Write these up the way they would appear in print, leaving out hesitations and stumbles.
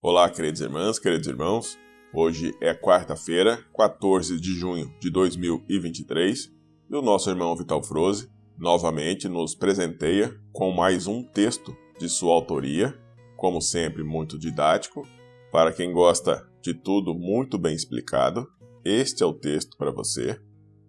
Olá, queridas irmãs, queridos irmãos. Hoje é quarta-feira, 14 de junho de 2023, e o nosso irmão Vital Froze novamente nos presenteia com mais um texto de sua autoria, como sempre muito didático. Para quem gosta de tudo muito bem explicado, este é o texto para você.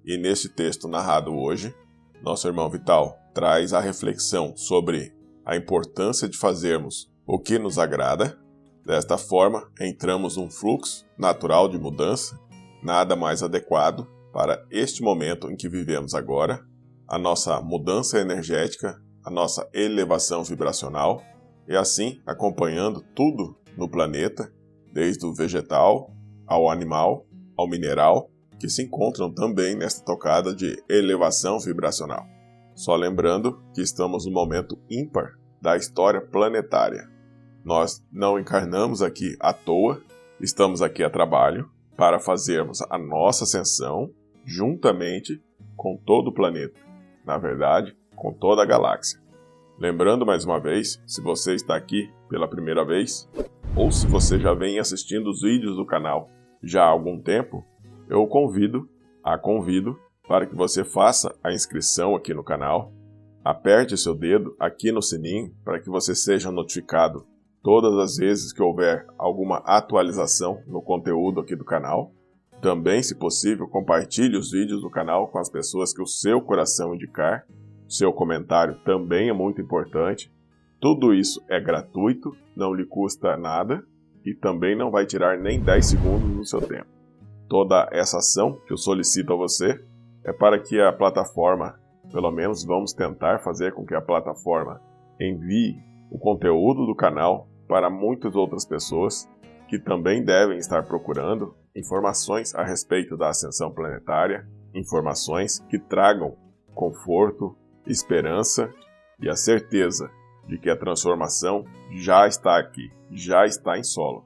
E neste texto narrado hoje, nosso irmão Vital traz a reflexão sobre a importância de fazermos o que nos agrada. Desta forma, entramos num fluxo natural de mudança, nada mais adequado para este momento em que vivemos agora, a nossa mudança energética, a nossa elevação vibracional, e assim acompanhando tudo no planeta, desde o vegetal ao animal, ao mineral, que se encontram também nesta tocada de elevação vibracional. Só lembrando que estamos no momento ímpar da história planetária. Nós não encarnamos aqui à toa, estamos aqui a trabalho para fazermos a nossa ascensão juntamente com todo o planeta, na verdade, com toda a galáxia. Lembrando mais uma vez, se você está aqui pela primeira vez, ou se você já vem assistindo os vídeos do canal já há algum tempo, eu convido para que você faça a inscrição aqui no canal, aperte seu dedo aqui no sininho para que você seja notificado todas as vezes que houver alguma atualização no conteúdo aqui do canal. Também, se possível, compartilhe os vídeos do canal com as pessoas que o seu coração indicar. Seu comentário também é muito importante. Tudo isso é gratuito, não lhe custa nada e também não vai tirar nem 10 segundos do seu tempo. Toda essa ação que eu solicito a você é para que a plataforma, pelo menos vamos tentar fazer com que a plataforma envie o conteúdo do canal para muitas outras pessoas que também devem estar procurando informações a respeito da ascensão planetária, informações que tragam conforto, esperança e a certeza de que a transformação já está aqui, já está em solo.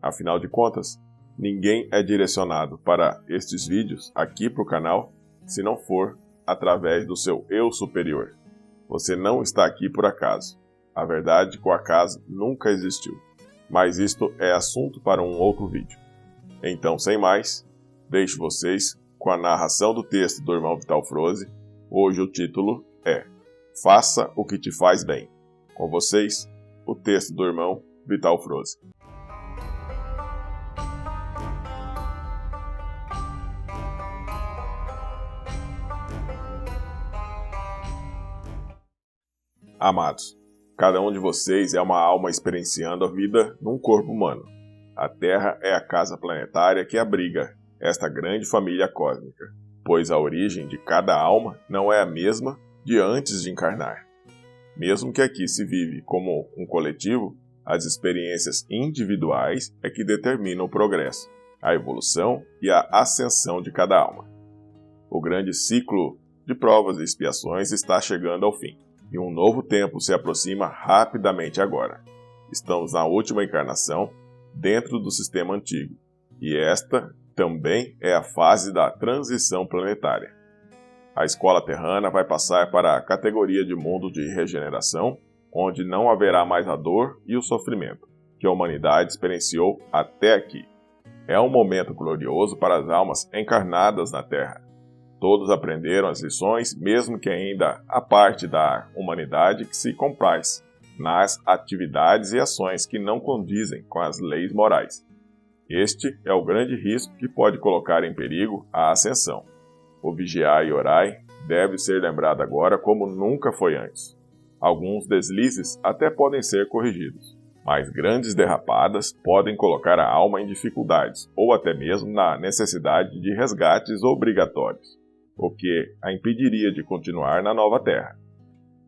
Afinal de contas, ninguém é direcionado para estes vídeos aqui para o canal se não for através do seu eu superior. Você não está aqui por acaso. A verdade é que o acaso nunca existiu, mas isto é assunto para um outro vídeo. Então, sem mais, deixo vocês com a narração do texto do irmão Vital Froze. Hoje o título é Faça o que te faz bem. Com vocês, o texto do irmão Vital Froze. Amados, cada um de vocês é uma alma experienciando a vida num corpo humano. A Terra é a casa planetária que abriga esta grande família cósmica, pois a origem de cada alma não é a mesma de antes de encarnar. Mesmo que aqui se vive como um coletivo, as experiências individuais é que determinam o progresso, a evolução e a ascensão de cada alma. O grande ciclo de provas e expiações está chegando ao fim. E um novo tempo se aproxima rapidamente agora. Estamos na última encarnação dentro do sistema antigo, e esta também é a fase da transição planetária. A escola terrana vai passar para a categoria de mundo de regeneração, onde não haverá mais a dor e o sofrimento que a humanidade experienciou até aqui. É um momento glorioso para as almas encarnadas na Terra. Todos aprenderam as lições, mesmo que ainda há parte da humanidade que se compraz nas atividades e ações que não condizem com as leis morais. Este é o grande risco que pode colocar em perigo a ascensão. O vigiai e orai deve ser lembrado agora como nunca foi antes. Alguns deslizes até podem ser corrigidos, mas grandes derrapadas podem colocar a alma em dificuldades ou até mesmo na necessidade de resgates obrigatórios, o que a impediria de continuar na nova Terra.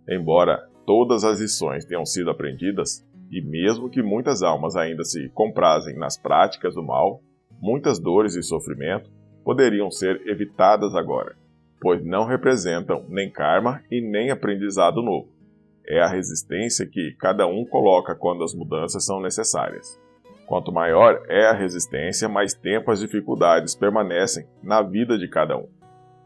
Embora todas as lições tenham sido aprendidas, e mesmo que muitas almas ainda se comprazem nas práticas do mal, muitas dores e sofrimento poderiam ser evitadas agora, pois não representam nem karma e nem aprendizado novo. É a resistência que cada um coloca quando as mudanças são necessárias. Quanto maior é a resistência, mais tempo as dificuldades permanecem na vida de cada um.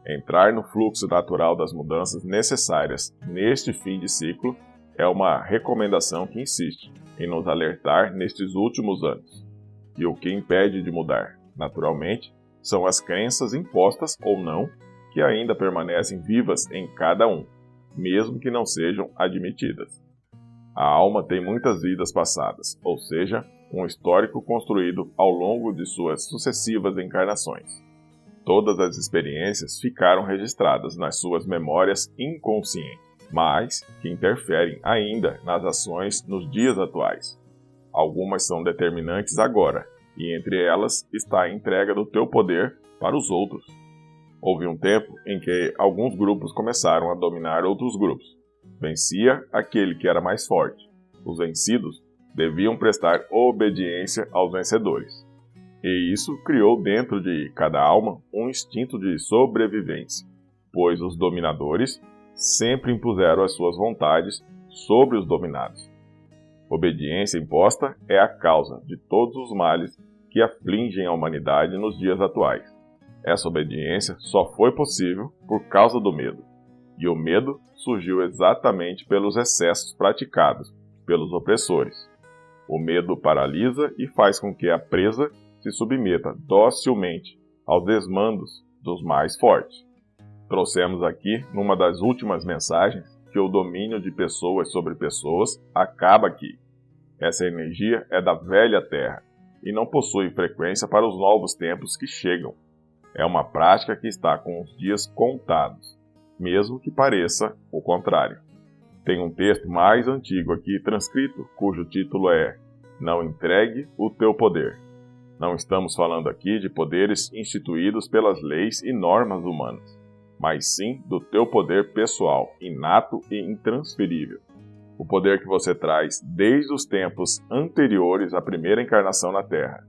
Entrar no fluxo natural das mudanças necessárias neste fim de ciclo é uma recomendação que insiste em nos alertar nestes últimos anos. E o que impede de mudar, naturalmente, são as crenças impostas ou não que ainda permanecem vivas em cada um, mesmo que não sejam admitidas. A alma tem muitas vidas passadas, ou seja, um histórico construído ao longo de suas sucessivas encarnações. Todas as experiências ficaram registradas nas suas memórias inconscientes, mas que interferem ainda nas ações nos dias atuais. Algumas são determinantes agora, e entre elas está a entrega do teu poder para os outros. Houve um tempo em que alguns grupos começaram a dominar outros grupos. Vencia aquele que era mais forte. Os vencidos deviam prestar obediência aos vencedores. E isso criou dentro de cada alma um instinto de sobrevivência, pois os dominadores sempre impuseram as suas vontades sobre os dominados. Obediência imposta é a causa de todos os males que afligem a humanidade nos dias atuais. Essa obediência só foi possível por causa do medo. E o medo surgiu exatamente pelos excessos praticados pelos opressores. O medo paralisa e faz com que a presa se submeta docilmente aos desmandos dos mais fortes. Trouxemos aqui, numa das últimas mensagens, que o domínio de pessoas sobre pessoas acaba aqui. Essa energia é da velha Terra e não possui frequência para os novos tempos que chegam. É uma prática que está com os dias contados, mesmo que pareça o contrário. Tem um texto mais antigo aqui transcrito, cujo título é Não entregue o teu poder. Não estamos falando aqui de poderes instituídos pelas leis e normas humanas, mas sim do teu poder pessoal, inato e intransferível. O poder que você traz desde os tempos anteriores à primeira encarnação na Terra.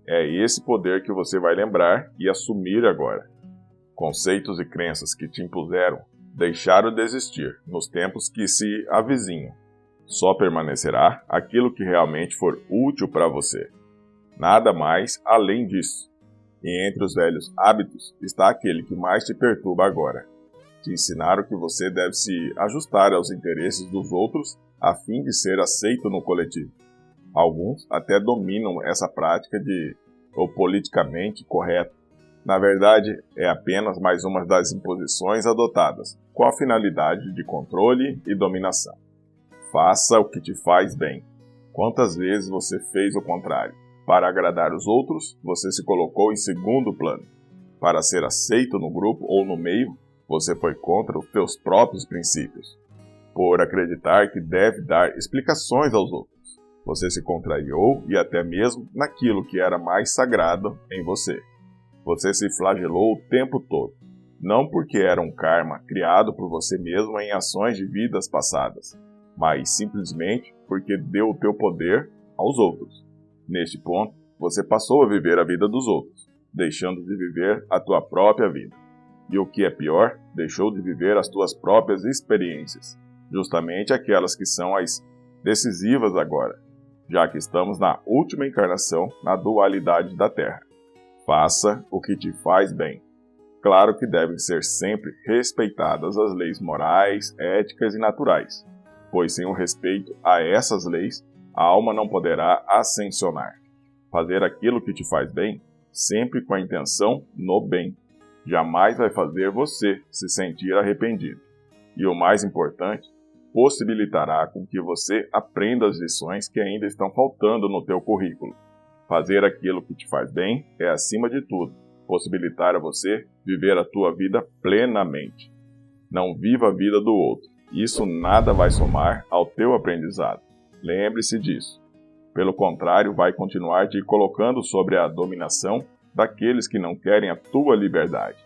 É esse poder que você vai lembrar e assumir agora. Conceitos e crenças que te impuseram deixaram de existir nos tempos que se avizinham. Só permanecerá aquilo que realmente for útil para você. Nada mais além disso. E entre os velhos hábitos está aquele que mais te perturba agora. Te ensinaram que você deve se ajustar aos interesses dos outros a fim de ser aceito no coletivo. Alguns até dominam essa prática de o politicamente correto. Na verdade, é apenas mais uma das imposições adotadas, com a finalidade de controle e dominação. Faça o que te faz bem. Quantas vezes você fez o contrário? Para agradar os outros, você se colocou em segundo plano. Para ser aceito no grupo ou no meio, você foi contra os seus próprios princípios. Por acreditar que deve dar explicações aos outros, você se contrariou e até mesmo naquilo que era mais sagrado em você. Você se flagelou o tempo todo, não porque era um karma criado por você mesmo em ações de vidas passadas, mas simplesmente porque deu o teu poder aos outros. Neste ponto, você passou a viver a vida dos outros, deixando de viver a tua própria vida. E o que é pior, deixou de viver as tuas próprias experiências, justamente aquelas que são as decisivas agora, já que estamos na última encarnação na dualidade da Terra. Faça o que te faz bem. Claro que devem ser sempre respeitadas as leis morais, éticas e naturais, pois sem o respeito a essas leis, a alma não poderá ascensionar. Fazer aquilo que te faz bem, sempre com a intenção no bem, jamais vai fazer você se sentir arrependido. E o mais importante, possibilitará com que você aprenda as lições que ainda estão faltando no teu currículo. Fazer aquilo que te faz bem é, acima de tudo, possibilitar a você viver a tua vida plenamente. Não viva a vida do outro. Isso nada vai somar ao teu aprendizado. Lembre-se disso. Pelo contrário, vai continuar te colocando sobre a dominação daqueles que não querem a tua liberdade.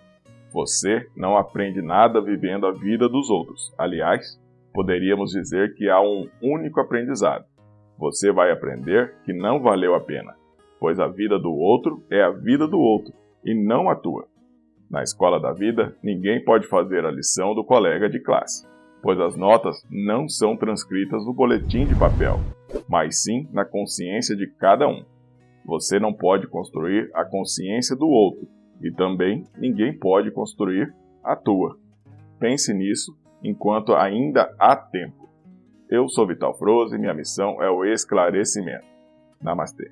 Você não aprende nada vivendo a vida dos outros. Aliás, poderíamos dizer que há um único aprendizado. Você vai aprender que não valeu a pena, pois a vida do outro é a vida do outro, e não a tua. Na escola da vida, ninguém pode fazer a lição do colega de classe, pois as notas não são transcritas no boletim de papel, mas sim na consciência de cada um. Você não pode construir a consciência do outro, e também ninguém pode construir a tua. Pense nisso enquanto ainda há tempo. Eu sou Vital Froze e minha missão é o esclarecimento. Namastê.